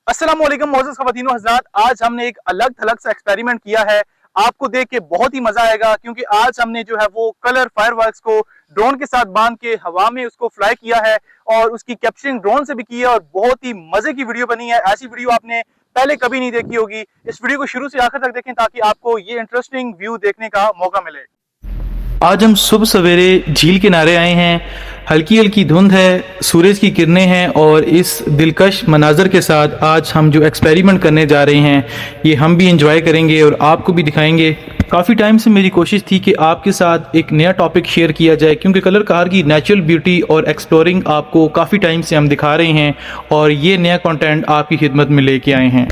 अस्सलाम वालेकुम मोअज़्ज़ज़ ख़वातीन व हज़रात, आज हमने एक अलग थलग सा एक्सपेरिमेंट किया है। आपको देख के बहुत ही मजा आएगा क्योंकि आज हमने जो है वो कलर फायरवर्क्स को ड्रोन के साथ बांध के हवा में उसको फ्लाई किया है और उसकी कैप्चरिंग ड्रोन से भी की है और बहुत ही मजे की वीडियो बनी है। ऐसी वीडियो आपने पहले कभी नहीं देखी होगी। इस वीडियो को शुरू से आखिर तक देखें ताकि आपको ये इंटरेस्टिंग व्यू देखने का मौका मिले। आज हम सुबह सवेरे झील किनारे आए हैं। हल्की हल्की धुंध है, सूरज की किरणें हैं और इस दिलकश मनाजर के साथ आज हम जो एक्सपेरिमेंट करने जा रहे हैं ये हम भी एंजॉय करेंगे और आपको भी दिखाएंगे। काफ़ी टाइम से मेरी कोशिश थी कि आपके साथ एक नया टॉपिक शेयर किया जाए क्योंकि कलर कहार की नेचुरल ब्यूटी और एक्सप्लोरिंग आपको काफ़ी टाइम से हम दिखा रहे हैं और ये नया कंटेंट आपकी खिदमत में लेके आए हैं।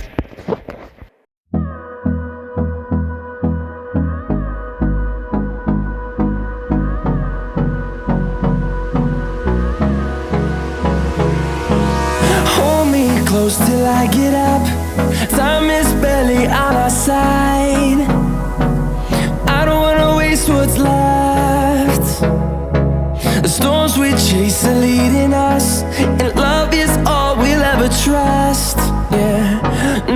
Close till I get up. Time is barely on our side. I don't wanna waste what's left. The storms we chase are leading us, and love is all we'll ever trust. Yeah,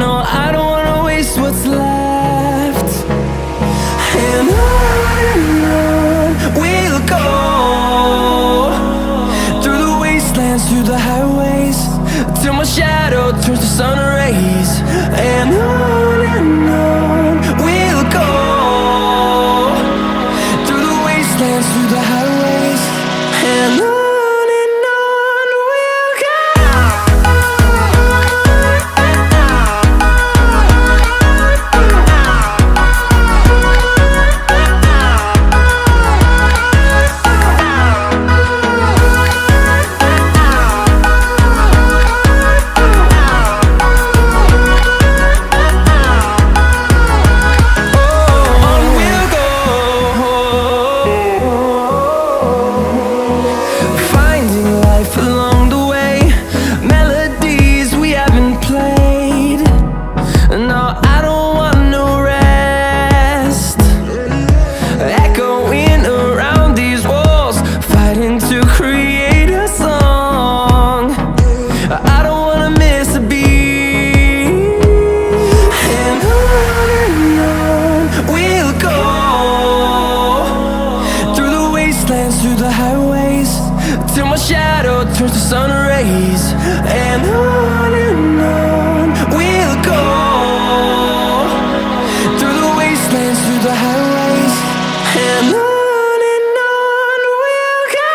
no, I don't wanna waste what's left. And on we'll go, through the wastelands, through the highways, till my shadow turns to sun rays. And on we'll go, through the wastelands, through the highways. And on we'll go. Through the highways, till my shadow turns to sun rays. And on we'll go, through the wastelands, through the highways. And on we'll go.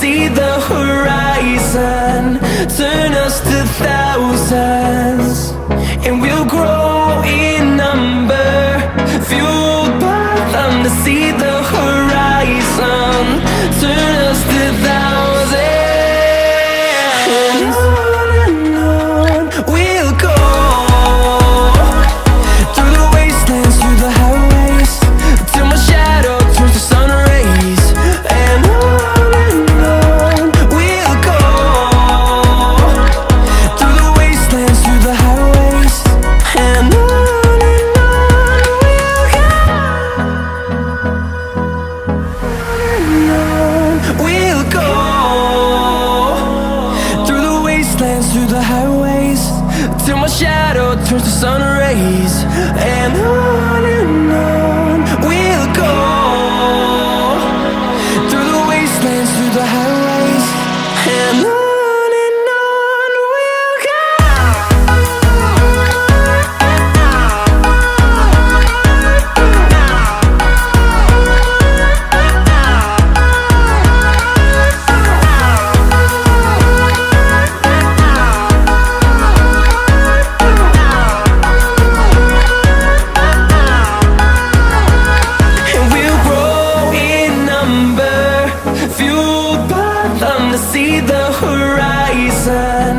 See the horizon, turn us to thousands, and we'll grow in number, fueled by them. To see the horizon, turn us to thousands, and on we'll go, through the wastelands, through the highways, till my shadow turns to sun rays. And through the highways, till my shadow turns to sun rays. And on we'll go, through the wastelands, through the highways. And on we'll go. See the horizon,